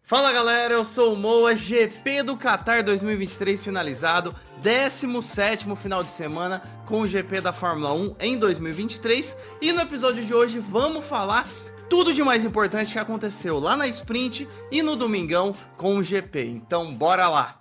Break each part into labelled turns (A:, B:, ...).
A: Fala galera, eu sou o Moa, GP do Qatar 2023 finalizado, 17º final de semana com o GP da Fórmula 1 em 2023 e no episódio de hoje vamos falar tudo de mais importante que aconteceu lá na Sprint e no domingão com o GP, então bora lá!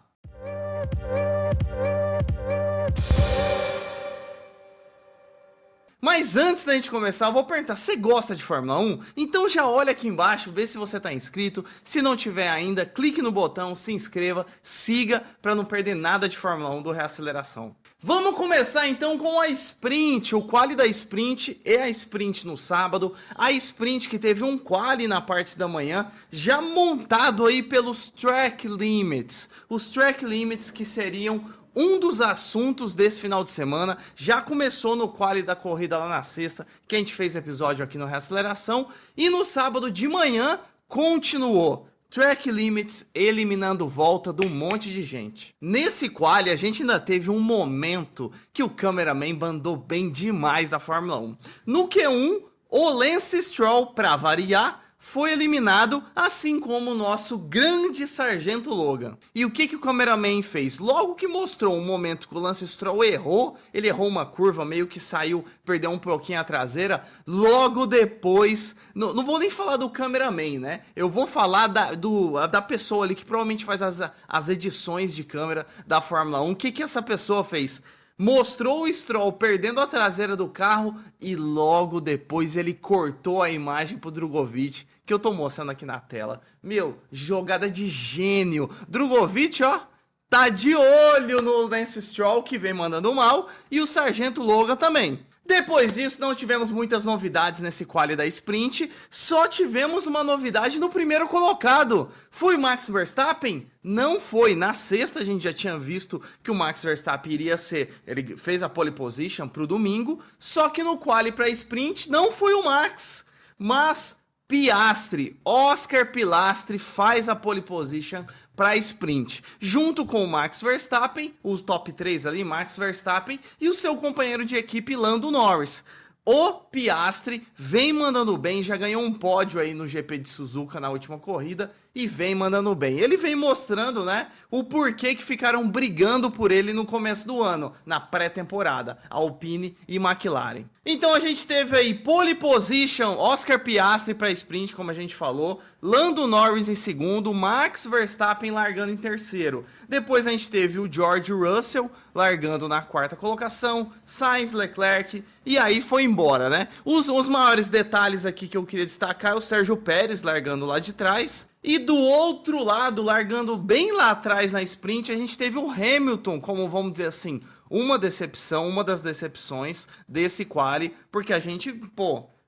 A: Mas antes da gente começar, eu vou perguntar, você gosta de Fórmula 1? Então já olha aqui embaixo, vê se você tá inscrito. Se não tiver ainda, clique no botão, se inscreva, siga para não perder nada de Fórmula 1 do Reaceleração. Vamos começar então com a Sprint, o quali da Sprint e a Sprint no sábado. A Sprint que teve um quali na parte da manhã, já montado aí pelos Track Limits. Os Track Limits que seriam um dos assuntos desse final de semana. Já começou no quali da corrida lá na sexta, que a gente fez episódio aqui no Reaceleração, e no sábado de manhã continuou. Track Limits eliminando volta de um monte de gente. Nesse quali a gente ainda teve um momento que o cameraman mandou bem demais da Fórmula 1. No Q1, o Lance Stroll, para variar, foi eliminado, assim como o nosso grande Sargento Logan. E o que o cameraman fez? Logo que mostrou um momento que o Lance Stroll errou, ele errou uma curva, meio que saiu, perdeu um pouquinho a traseira, logo depois, não vou nem falar do cameraman, né? Eu vou falar da pessoa ali que provavelmente faz as edições de câmera da Fórmula 1. O que essa pessoa fez? Mostrou o Stroll perdendo a traseira do carro e logo depois ele cortou a imagem pro Drugovich, que eu tô mostrando aqui na tela. Meu, jogada de gênio. Drugovich, ó, tá de olho no Lance Stroll, que vem mandando mal, e o Sargento Logan também. Depois disso, não tivemos muitas novidades nesse quali da Sprint, só tivemos uma novidade no primeiro colocado. Foi Max Verstappen? Não foi. Na sexta a gente já tinha visto que o Max Verstappen iria ser, ele fez a pole position pro domingo, só que no quali pra Sprint não foi o Max, mas Piastri, Oscar Piastri faz a pole position para a Sprint, junto com o Max Verstappen, os top 3 ali, Max Verstappen e o seu companheiro de equipe Lando Norris. O Piastri vem mandando bem, já ganhou um pódio aí no GP de Suzuka na última corrida e vem mandando bem. Ele vem mostrando, né, o porquê que ficaram brigando por ele no começo do ano, na pré-temporada, Alpine e McLaren. Então a gente teve aí pole position, Oscar Piastri para Sprint, como a gente falou, Lando Norris em segundo, Max Verstappen largando em terceiro. Depois a gente teve o George Russell largando na quarta colocação, Sainz, Leclerc, e aí foi embora, né? Os maiores detalhes aqui que eu queria destacar é o Sérgio Pérez largando lá de trás. E do outro lado, largando bem lá atrás na Sprint, a gente teve o Hamilton, como vamos dizer assim, uma decepção, uma das decepções desse quali, porque a gente,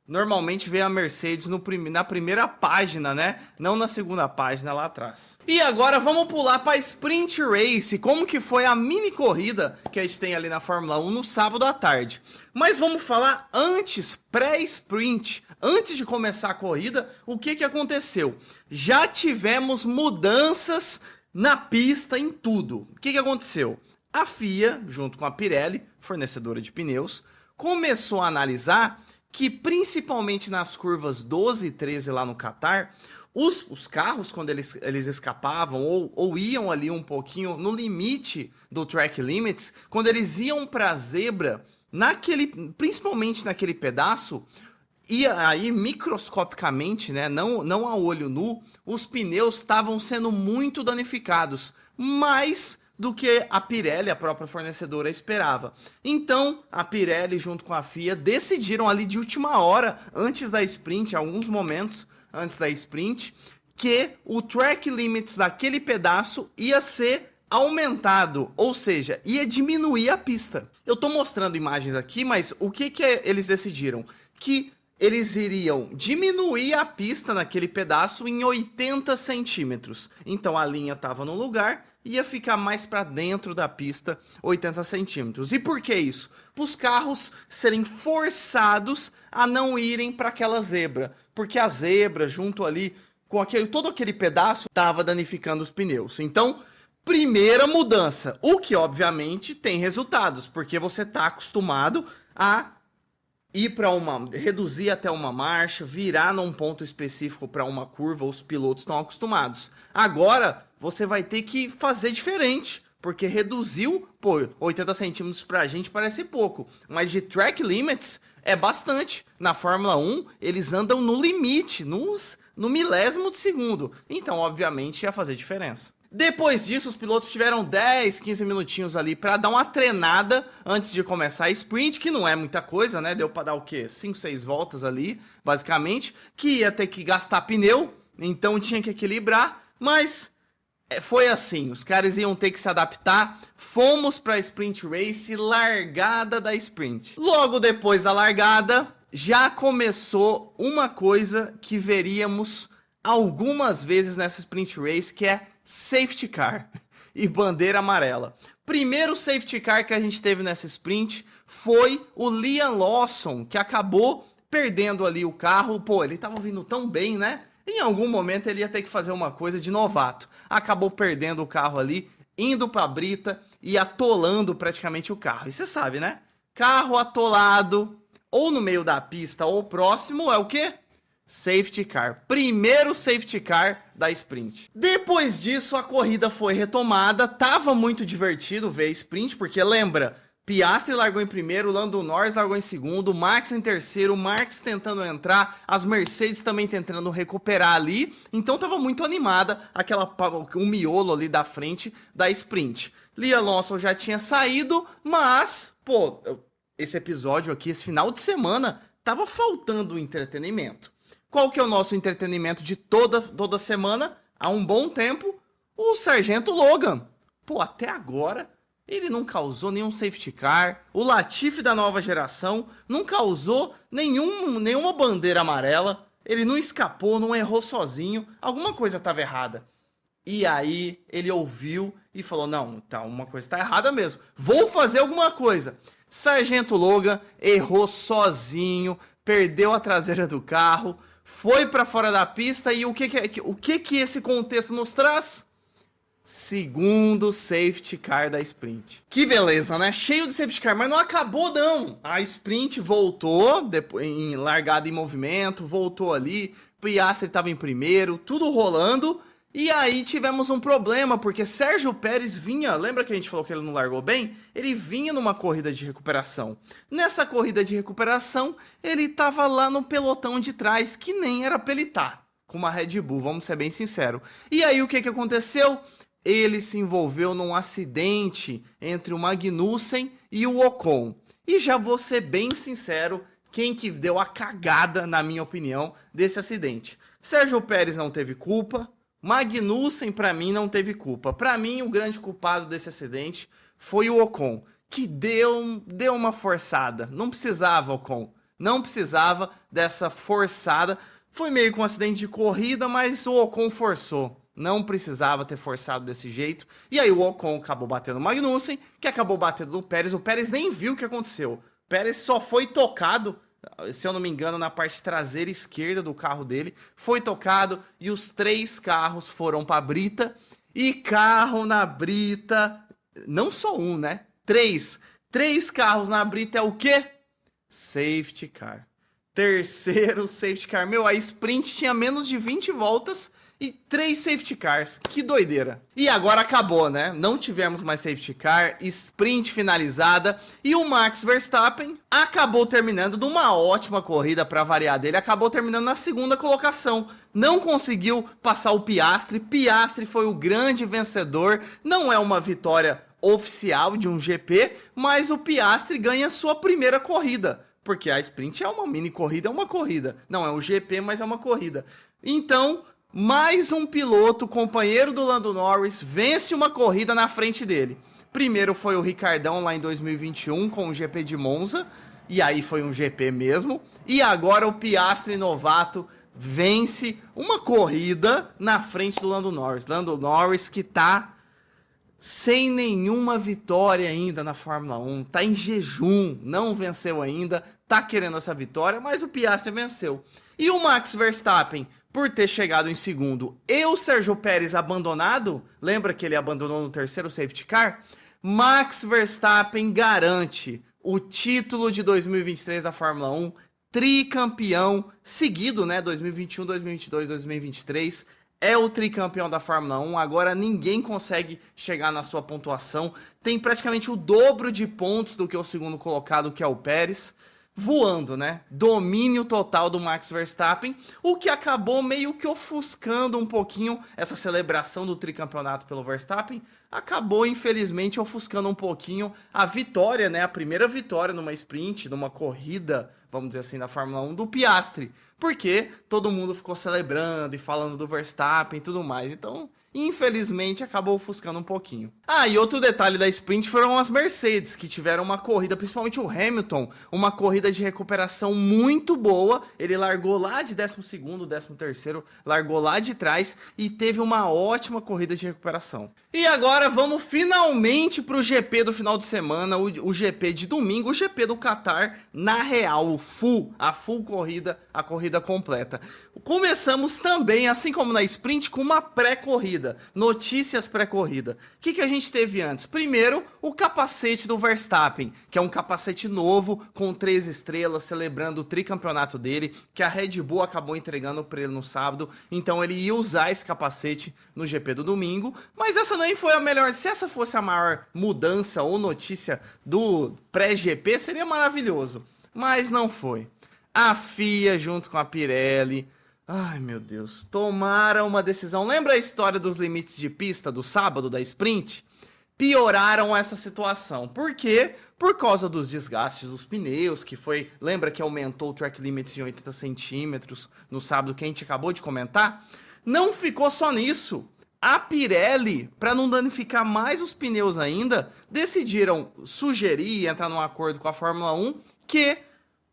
A: normalmente vê a Mercedes na primeira página, né? Não na segunda página lá atrás. E agora vamos pular para a Sprint Race, como que foi a mini corrida que a gente tem ali na Fórmula 1 no sábado à tarde. Mas vamos falar antes, pré-sprint, antes de começar a corrida, o que aconteceu? Já tivemos mudanças na pista em tudo. O que aconteceu? A FIA, junto com a Pirelli, fornecedora de pneus, começou a analisar que principalmente nas curvas 12 e 13 lá no Qatar, os carros, quando eles escapavam ou iam ali um pouquinho no limite do track limits, quando eles iam para a zebra, principalmente naquele pedaço, e aí microscopicamente, né, não a olho nu, os pneus estavam sendo muito danificados, mais do que a Pirelli, a própria fornecedora, esperava. Então, a Pirelli junto com a FIA decidiram ali de última hora, antes da sprint, alguns momentos antes da sprint, que o track limits daquele pedaço ia ser aumentado, ou seja, ia diminuir a pista. Eu tô mostrando imagens aqui, mas o que eles decidiram? Que eles iriam diminuir a pista naquele pedaço em 80 centímetros. Então a linha estava no lugar, ia ficar mais para dentro da pista, 80 centímetros. E por que isso? Para os carros serem forçados a não irem para aquela zebra. Porque a zebra, junto ali com todo aquele pedaço, estava danificando os pneus. Então, primeira mudança, o que obviamente tem resultados, porque você está acostumado a ir para reduzir até uma marcha, virar num ponto específico para uma curva, os pilotos estão acostumados. Agora você vai ter que fazer diferente, porque reduziu, pô, 80 centímetros pra gente parece pouco, mas de track limits é bastante. Na Fórmula 1 eles andam no limite, no milésimo de segundo, então obviamente ia fazer diferença. Depois disso, os pilotos tiveram 10, 15 minutinhos ali para dar uma treinada antes de começar a sprint, que não é muita coisa, né? Deu para dar o quê? 5, 6 voltas ali, basicamente, que ia ter que gastar pneu, então tinha que equilibrar, mas foi assim, os caras iam ter que se adaptar. Fomos para a sprint race, largada da sprint. Logo depois da largada, já começou uma coisa que veríamos algumas vezes nessa sprint race, que é safety car e bandeira amarela. Primeiro safety car que a gente teve nessa sprint foi o Liam Lawson, que acabou perdendo ali o carro. Pô, ele tava vindo tão bem, né? Em algum momento ele ia ter que fazer uma coisa de novato. Acabou perdendo o carro ali, indo pra brita e atolando praticamente o carro. E você sabe, né? Carro atolado, ou no meio da pista ou próximo, é o quê? Safety car. Primeiro safety car da sprint. Depois disso, a corrida foi retomada. Tava muito divertido ver a sprint, porque lembra, Piastri largou em primeiro, Lando Norris largou em segundo, Max em terceiro, Marx tentando entrar, as Mercedes também tentando recuperar ali. Então tava muito animada um miolo ali da frente da sprint. Liam Lawson já tinha saído, mas, pô, esse episódio aqui, esse final de semana, tava faltando entretenimento. Qual que é o nosso entretenimento de toda semana? Há um bom tempo, o Sargento Logan. Pô, até agora ele não causou nenhum safety car. O Latifi da nova geração não causou nenhuma bandeira amarela. Ele não escapou, não errou sozinho. Alguma coisa estava errada. E aí ele ouviu e falou, não, tá, uma coisa está errada mesmo. Vou fazer alguma coisa. Sargento Logan errou sozinho, perdeu a traseira do carro, foi para fora da pista e o que esse contexto nos traz? Segundo safety car da sprint. Que beleza, né? Cheio de safety car, mas não acabou não. A sprint voltou, depois, em largada em movimento, voltou ali, Piastri estava em primeiro, tudo rolando. E aí tivemos um problema, porque Sérgio Pérez vinha, lembra que a gente falou que ele não largou bem? Ele vinha numa corrida de recuperação. Nessa corrida de recuperação, ele estava lá no pelotão de trás, que nem era pra ele estar, com uma Red Bull, vamos ser bem sinceros. E aí o que aconteceu? Ele se envolveu num acidente entre o Magnussen e o Ocon. E já vou ser bem sincero, quem que deu a cagada, na minha opinião, desse acidente? Sérgio Pérez não teve culpa. Magnussen, pra mim, não teve culpa. Pra mim, o grande culpado desse acidente foi o Ocon, que deu uma forçada. Não precisava, Ocon. Não precisava dessa forçada. Foi meio que um acidente de corrida, mas o Ocon forçou. Não precisava ter forçado desse jeito. E aí o Ocon acabou batendo o Magnussen, que acabou batendo no Pérez. O Pérez nem viu o que aconteceu. O Pérez só foi tocado, se eu não me engano, na parte traseira esquerda do carro dele, foi tocado e os 3 carros foram para a brita. E carro na brita, não só um, né? 3 carros na brita é o quê? Safety car. Terceiro safety car. Meu, a sprint tinha menos de 20 voltas e 3 safety cars. Que doideira. E agora acabou, né? Não tivemos mais safety car, sprint finalizada e o Max Verstappen acabou terminando numa ótima corrida para variar dele. Acabou terminando na segunda colocação. Não conseguiu passar o Piastri. Piastri foi o grande vencedor. Não é uma vitória oficial de um GP, mas o Piastri ganha sua primeira corrida. Porque a sprint é uma mini corrida, é uma corrida. Não é um GP, mas é uma corrida. Então, mais um piloto, companheiro do Lando Norris, vence uma corrida na frente dele. Primeiro foi o Ricardão lá em 2021 com o GP de Monza, e aí foi um GP mesmo. E agora o Piastri novato vence uma corrida na frente do Lando Norris. Lando Norris que tá sem nenhuma vitória ainda na Fórmula 1, tá em jejum, não venceu ainda, tá querendo essa vitória, mas o Piastri venceu. E o Max Verstappen, por ter chegado em segundo, e o Sérgio Pérez abandonado, lembra que ele abandonou no terceiro safety car? Max Verstappen garante o título de 2023 da Fórmula 1, tricampeão seguido, né? 2021, 2022, 2023. É o tricampeão da Fórmula 1, agora ninguém consegue chegar na sua pontuação. Tem praticamente o dobro de pontos do que o segundo colocado, que é o Pérez. Voando, né? Domínio total do Max Verstappen, o que acabou meio que ofuscando um pouquinho essa celebração do tricampeonato pelo Verstappen. Acabou, infelizmente, ofuscando um pouquinho a vitória, né? A primeira vitória numa sprint, numa corrida, vamos dizer assim, da Fórmula 1 do Piastri. Porque todo mundo ficou celebrando e falando do Verstappen e tudo mais. Então, infelizmente, acabou ofuscando um pouquinho. Ah, e outro detalhe da sprint foram as Mercedes, que tiveram uma corrida, principalmente o Hamilton, uma corrida de recuperação muito boa. Ele largou lá de 12º, 13º, largou lá de trás e teve uma ótima corrida de recuperação. E agora vamos finalmente para o GP do final de semana, o GP de domingo, o GP do Qatar, na real, a full corrida, a corrida completa. Começamos também, assim como na sprint, com uma pré-corrida, notícias pré-corrida. O que a gente teve antes? Primeiro, o capacete do Verstappen, que é um capacete novo, com 3 estrelas, celebrando o tricampeonato dele, que a Red Bull acabou entregando para ele no sábado, então ele ia usar esse capacete no GP do domingo, mas essa nem foi a melhor. Se essa fosse a maior mudança ou notícia do pré-GP, seria maravilhoso, mas não foi. A FIA, junto com a Pirelli, ai meu Deus, tomaram uma decisão. Lembra a história dos limites de pista do sábado da sprint? Pioraram essa situação. Por quê? Por causa dos desgastes dos pneus, que foi... Lembra que aumentou o track limits em 80 centímetros no sábado, que a gente acabou de comentar? Não ficou só nisso. A Pirelli, para não danificar mais os pneus ainda, decidiram sugerir e entrar num acordo com a Fórmula 1 que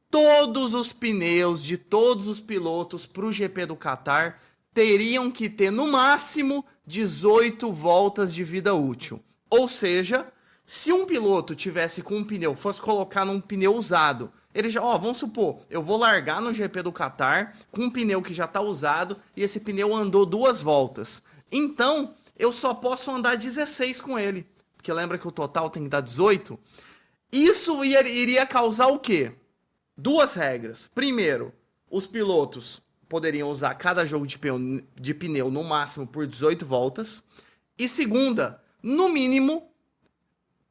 A: todos os pneus de todos os pilotos para o GP do Qatar teriam que ter no máximo 18 voltas de vida útil. Ou seja, se um piloto tivesse com um pneu, fosse colocar num pneu usado, ele já, vamos supor, eu vou largar no GP do Qatar com um pneu que já está usado e esse pneu andou 2 voltas. Então, eu só posso andar 16 com ele, porque lembra que o total tem que dar 18? Isso iria causar o quê? 2 regras. Primeiro, os pilotos poderiam usar cada jogo de pneu no máximo por 18 voltas. E segunda, no mínimo,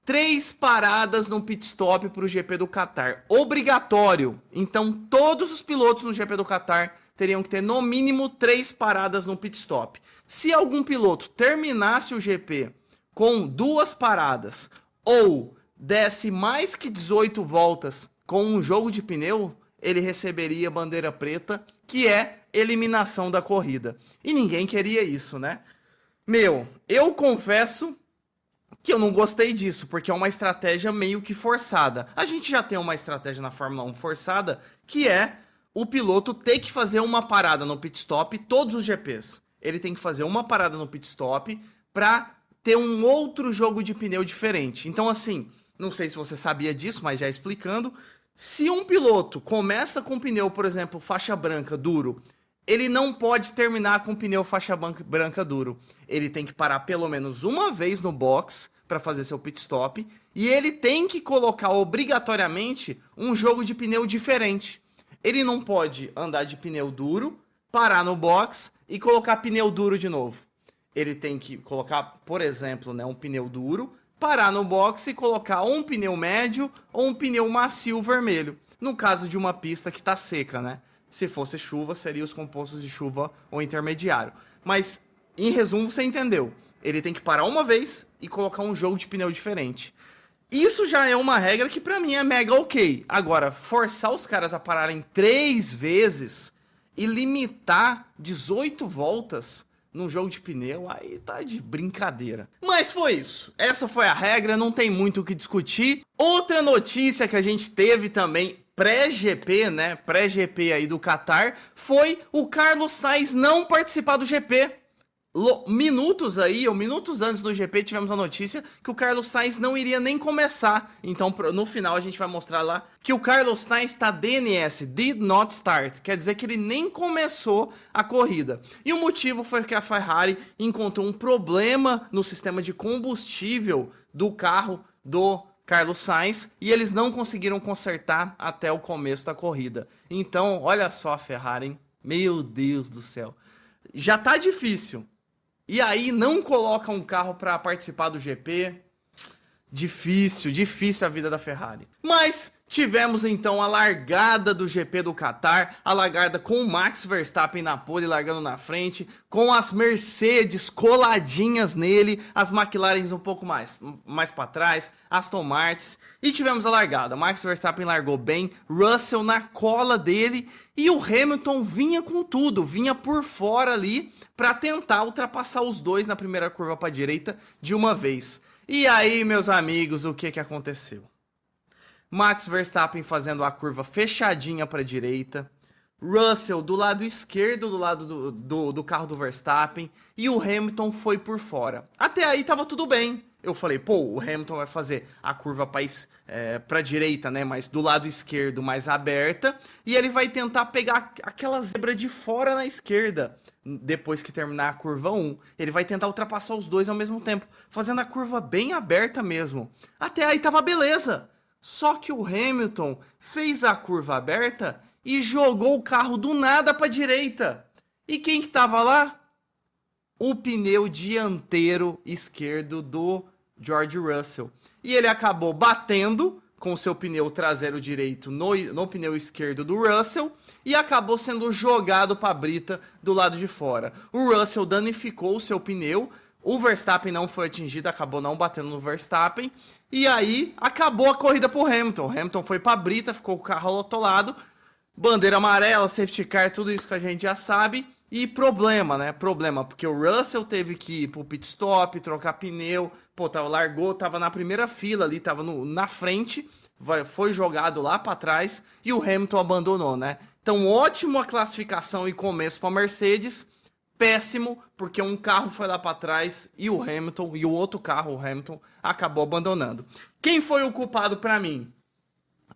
A: 3 paradas no pit stop para o GP do Qatar. Obrigatório. Então, todos os pilotos no GP do Qatar teriam que ter no mínimo 3 paradas no pit stop. Se algum piloto terminasse o GP com 2 paradas ou desse mais que 18 voltas com um jogo de pneu, ele receberia bandeira preta, que é eliminação da corrida. E ninguém queria isso, né? Eu confesso que eu não gostei disso, porque é uma estratégia meio que forçada. A gente já tem uma estratégia na Fórmula 1 forçada, que é o piloto ter que fazer uma parada no pit stop todos os GPs. Ele tem que fazer uma parada no pit stop para ter um outro jogo de pneu diferente. Então, assim, não sei se você sabia disso, mas já explicando, se um piloto começa com pneu, por exemplo, faixa branca duro, ele não pode terminar com pneu faixa branca duro. Ele tem que parar pelo menos uma vez no box para fazer seu pit stop e ele tem que colocar obrigatoriamente um jogo de pneu diferente. Ele não pode andar de pneu duro, parar no box e colocar pneu duro de novo. Ele tem que colocar, por exemplo, né, um pneu duro, parar no box e colocar um pneu médio ou um pneu macio vermelho. No caso de uma pista que está seca, né? Se fosse chuva, seria os compostos de chuva ou intermediário. Mas, em resumo, você entendeu. Ele tem que parar uma vez e colocar um jogo de pneu diferente. Isso já é uma regra que pra mim é mega ok. Agora, forçar os caras a pararem 3 vezes e limitar 18 voltas num jogo de pneu, aí tá de brincadeira. Mas foi isso. Essa foi a regra, não tem muito o que discutir. Outra notícia que a gente teve também pré-GP, né? Pré-GP aí do Qatar, foi o Carlos Sainz não participar do GP. Minutos antes do GP, tivemos a notícia que o Carlos Sainz não iria nem começar. Então, no final, a gente vai mostrar lá que o Carlos Sainz está DNS, Did Not Start. Quer dizer que ele nem começou a corrida. E o motivo foi que a Ferrari encontrou um problema no sistema de combustível do carro do Carlos Sainz, e eles não conseguiram consertar até o começo da corrida. Então, olha só a Ferrari, hein? Meu Deus do céu. Já tá difícil. E aí não coloca um carro para participar do GP. Difícil, difícil a vida da Ferrari. Mas tivemos então a largada do GP do Qatar, a largada com o Max Verstappen na pole largando na frente, com as Mercedes coladinhas nele, as McLarens um pouco mais para trás, Aston Martins, e tivemos a largada. Max Verstappen largou bem, Russell na cola dele e o Hamilton vinha com tudo, vinha por fora ali para tentar ultrapassar os dois na primeira curva para a direita de uma vez. E aí, meus amigos, o que aconteceu? Max Verstappen fazendo a curva fechadinha para a direita, Russell do lado esquerdo do lado do carro do Verstappen e o Hamilton foi por fora. Até aí tava tudo bem. Eu falei, pô, o Hamilton vai fazer a curva para a direita, né, mas do lado esquerdo mais aberta, e ele vai tentar pegar aquela zebra de fora na esquerda. Depois que terminar a curva 1, ele vai tentar ultrapassar os dois ao mesmo tempo, fazendo a curva bem aberta mesmo. Até aí tava beleza. Só que o Hamilton fez a curva aberta e jogou o carro do nada para a direita. E quem que tava lá? O pneu dianteiro esquerdo do George Russell. E ele acabou batendo com o seu pneu traseiro direito no pneu esquerdo do Russell e acabou sendo jogado para a brita do lado de fora. O Russell danificou o seu pneu, o Verstappen não foi atingido, acabou não batendo no Verstappen, e aí acabou a corrida para o Hamilton. O Hamilton foi para a brita, ficou com o carro atolado, bandeira amarela, safety car, tudo isso que a gente já sabe. E problema, né? Problema, porque o Russell teve que ir pro pit stop, trocar pneu, pô, tava na primeira fila ali, tava na frente, foi jogado lá para trás e o Hamilton abandonou, né? Então, ótimo a classificação e começo para Mercedes, péssimo, porque um carro foi lá para trás e o Hamilton, e o outro carro, o Hamilton, acabou abandonando. Quem foi o culpado para mim?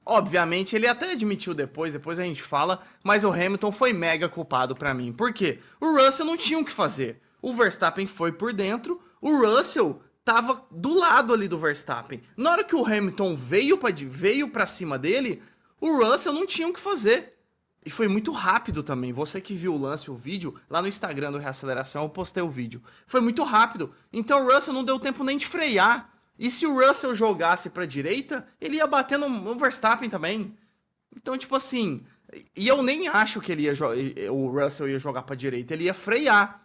A: Obviamente, ele até admitiu depois a gente fala, mas o Hamilton foi mega culpado pra mim. Por quê? O Russell não tinha o que fazer. O Verstappen foi por dentro, o Russell tava do lado ali do Verstappen. Na hora que o Hamilton veio pra cima dele, o Russell não tinha o que fazer. E foi muito rápido também. Você que viu o lance, o vídeo, lá no Instagram do Reaceleração, eu postei o vídeo. Foi muito rápido. Então o Russell não deu tempo nem de frear. E se o Russell jogasse pra direita, ele ia bater no Verstappen também. Então, tipo assim... E eu nem acho que o Russell ia jogar pra direita. Ele ia frear.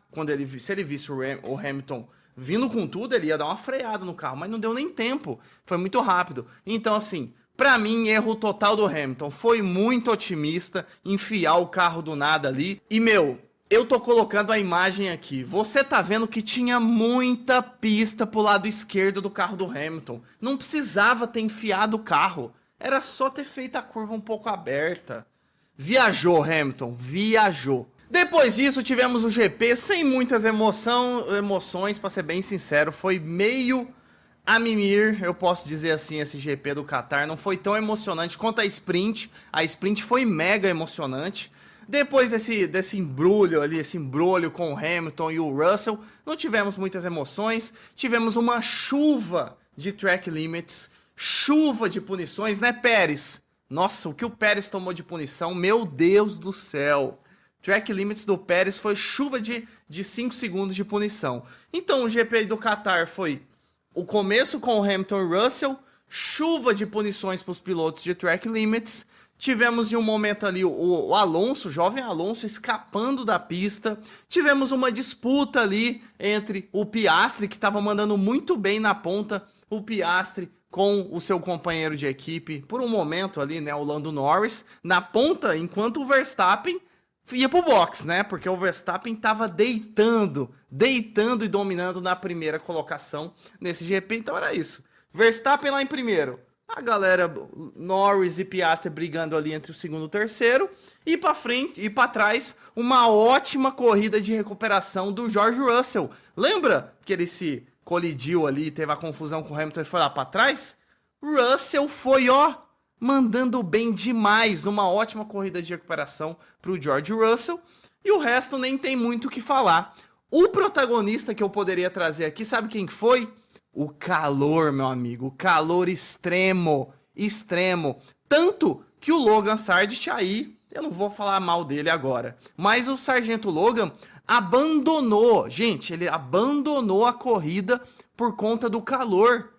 A: Se ele visse o Hamilton vindo com tudo, ele ia dar uma freada no carro. Mas não deu nem tempo. Foi muito rápido. Então, assim... Pra mim, erro total do Hamilton. Foi muito otimista enfiar o carro do nada ali. E, meu... Eu tô colocando a imagem aqui. Você tá vendo que tinha muita pista pro lado esquerdo do carro do Hamilton. Não precisava ter enfiado o carro. Era só ter feito a curva um pouco aberta. Viajou, Hamilton. Viajou. Depois disso, tivemos o GP sem muitas emoções, pra ser bem sincero. Foi meio a mimir, eu posso dizer assim, esse GP do Qatar. Não foi tão emocionante quanto a sprint. A sprint foi mega emocionante. Depois desse embrulho ali, esse embrulho com o Hamilton e o Russell, não tivemos muitas emoções, tivemos uma chuva de track limits, chuva de punições, né, Pérez? Nossa, o que o Pérez tomou de punição, meu Deus do céu! Track limits do Pérez foi chuva de 5 segundos de punição. Então o GP do Qatar foi o começo com o Hamilton e Russell, chuva de punições para os pilotos de track limits. Tivemos em um momento ali o Alonso, o jovem Alonso, escapando da pista. Tivemos uma disputa ali entre o Piastri, que estava mandando muito bem na ponta, o Piastri com o seu companheiro de equipe, por um momento ali, né, o Lando Norris, na ponta, enquanto o Verstappen ia pro box, né, porque o Verstappen estava deitando e dominando na primeira colocação nesse GP, então era isso. Verstappen lá em primeiro. A galera Norris e Piastri brigando ali entre o segundo e o terceiro. E para frente e para trás, uma ótima corrida de recuperação do George Russell. Lembra que ele se colidiu ali, teve a confusão com o Hamilton e foi lá para trás? Russell foi, ó, mandando bem demais. Uma ótima corrida de recuperação para o George Russell. E o resto nem tem muito o que falar. O protagonista que eu poderia trazer aqui, sabe quem foi? O calor, meu amigo, o calor extremo, extremo. Tanto que o Logan Sargent aí, eu não vou falar mal dele agora, mas o Sargento Logan abandonou, gente, ele abandonou a corrida por conta do calor.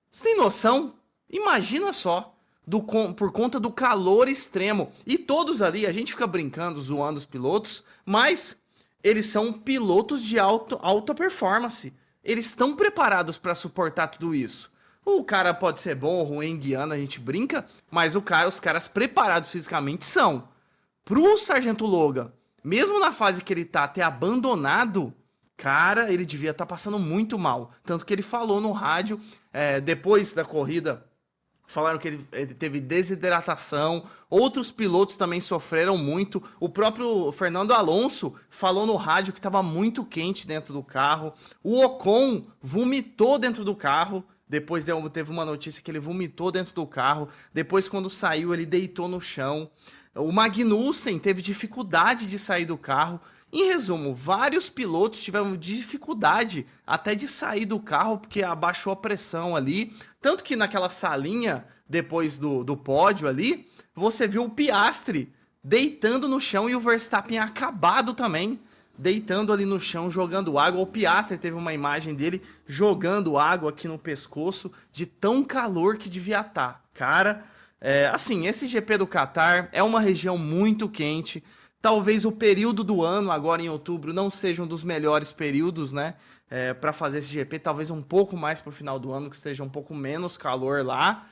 A: Você tem noção? Imagina só, por conta do calor extremo. E todos ali, a gente fica brincando, zoando os pilotos, mas eles são pilotos de alta performance. Eles estão preparados para suportar tudo isso. O cara pode ser bom ou ruim guiando, a gente brinca, mas os caras preparados fisicamente são. Pro Sargento Logan, mesmo na fase que ele tá ter abandonado, cara, ele devia estar passando muito mal. Tanto que ele falou no rádio, depois da corrida, falaram que ele teve desidratação, outros pilotos também sofreram muito. O próprio Fernando Alonso falou no rádio que estava muito quente dentro do carro. O Ocon vomitou dentro do carro. Depois teve uma notícia que ele vomitou dentro do carro. Depois, quando saiu, ele deitou no chão. O Magnussen teve dificuldade de sair do carro. Em resumo, vários pilotos tiveram dificuldade até de sair do carro porque abaixou a pressão ali. Tanto que naquela salinha, depois do pódio ali, você viu o Piastri deitando no chão e o Verstappen acabado também, deitando ali no chão, jogando água. O Piastri teve uma imagem dele jogando água aqui no pescoço de tão calor que devia estar. Cara, assim, esse GP do Qatar é uma região muito quente. Talvez o período do ano, agora em outubro, não seja um dos melhores períodos, né? Para fazer esse GP, talvez um pouco mais pro final do ano, que esteja um pouco menos calor lá.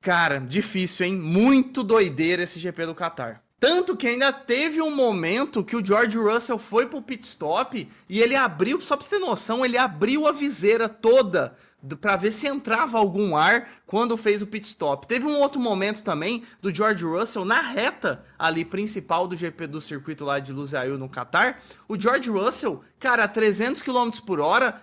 A: Cara, difícil, hein? Muito doideira esse GP do Qatar. Tanto que ainda teve um momento que o George Russell foi pro pit stop e ele abriu, só pra você ter noção, ele abriu a viseira toda para ver se entrava algum ar quando fez o pit stop. Teve um outro momento também do George Russell na reta ali principal do GP do circuito lá de Lusail no Qatar. O George Russell, cara, a 300 km por hora,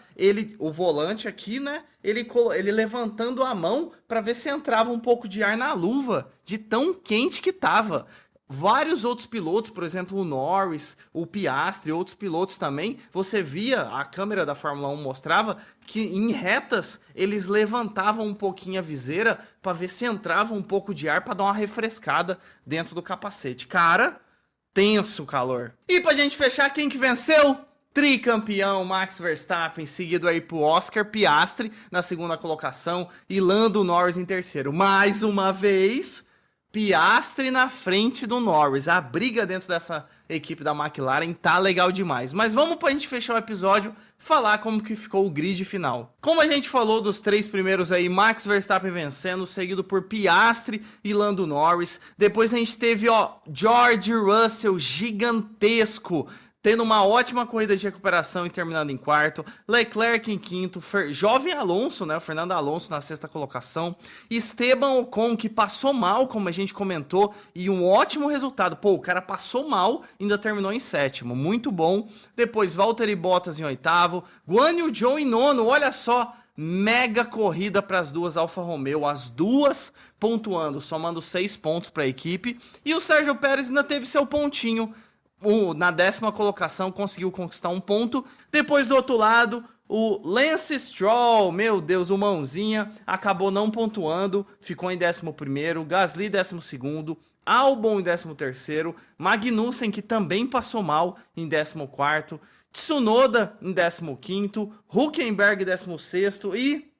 A: o volante aqui, né, ele levantando a mão para ver se entrava um pouco de ar na luva, de tão quente que tava. Vários outros pilotos, por exemplo, o Norris, o Piastri, outros pilotos também, você via, a câmera da Fórmula 1 mostrava que em retas eles levantavam um pouquinho a viseira para ver se entrava um pouco de ar para dar uma refrescada dentro do capacete. Cara, tenso o calor. E pra gente fechar, quem que venceu? Tricampeão Max Verstappen, seguido aí pro Oscar Piastri na segunda colocação e Lando Norris em terceiro. Mais uma vez, Piastri na frente do Norris. A briga dentro dessa equipe da McLaren tá legal demais. Mas vamos pra gente fechar o episódio, falar como que ficou o grid final. Como a gente falou dos três primeiros aí, Max Verstappen vencendo, seguido por Piastri e Lando Norris. Depois a gente teve, George Russell gigantesco, tendo uma ótima corrida de recuperação e terminando em quarto. Leclerc em quinto. Jovem Alonso, né? O Fernando Alonso na sexta colocação. Esteban Ocon, que passou mal, como a gente comentou, e um ótimo resultado. Pô, o cara passou mal, ainda terminou em sétimo. Muito bom. Depois, Valtteri Bottas em oitavo. Guan Yu Zhou em nono. Olha só, mega corrida para as duas Alfa Romeo. As duas pontuando, somando 6 pontos para a equipe. E o Sérgio Pérez ainda teve seu pontinho. Na 10ª colocação, conseguiu conquistar um ponto. Depois, do outro lado, o Lance Stroll, meu Deus, o mãozinha, acabou não pontuando, ficou em 11º, Gasly 12º, Albon em 13º, Magnussen, que também passou mal, em 14º, Tsunoda em 15º, Hülkenberg 16º e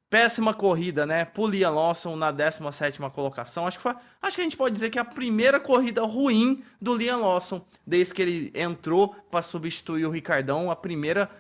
A: péssima corrida, né? Pro Liam Lawson na 17ª colocação. Acho que a gente pode dizer que é a primeira corrida ruim do Liam Lawson, desde que ele entrou para substituir o Ricardão.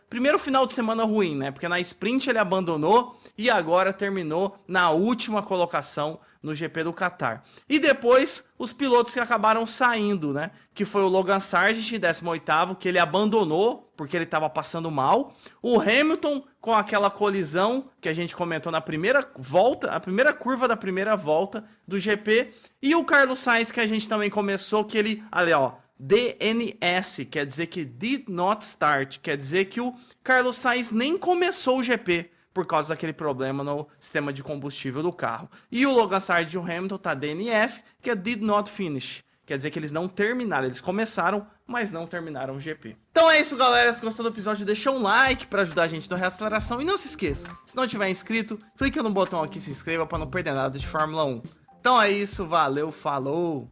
A: Primeiro final de semana ruim, né? Porque na sprint ele abandonou e agora terminou na última colocação no GP do Qatar. E depois, os pilotos que acabaram saindo, né? Que foi o Logan Sargent, em 18º, que ele abandonou porque ele estava passando mal. O Hamilton, com aquela colisão que a gente comentou na primeira volta, a primeira curva da primeira volta do GP. E o Carlos Sainz, que a gente também começou, que ele, ali ó, DNS, quer dizer que Did Not Start, quer dizer que o Carlos Sainz nem começou o GP por causa daquele problema no sistema de combustível do carro. E o Logan Sargent e o Hamilton tá DNF, que é Did Not Finish, Quer dizer que eles não terminaram, eles começaram, mas não terminaram o GP. Então é isso, galera. Se gostou do episódio, deixa um like pra ajudar a gente no Reaceleração. E não se esqueça, se não tiver inscrito, clica no botão aqui e se inscreva pra não perder nada de Fórmula 1. Então é isso, valeu, falou!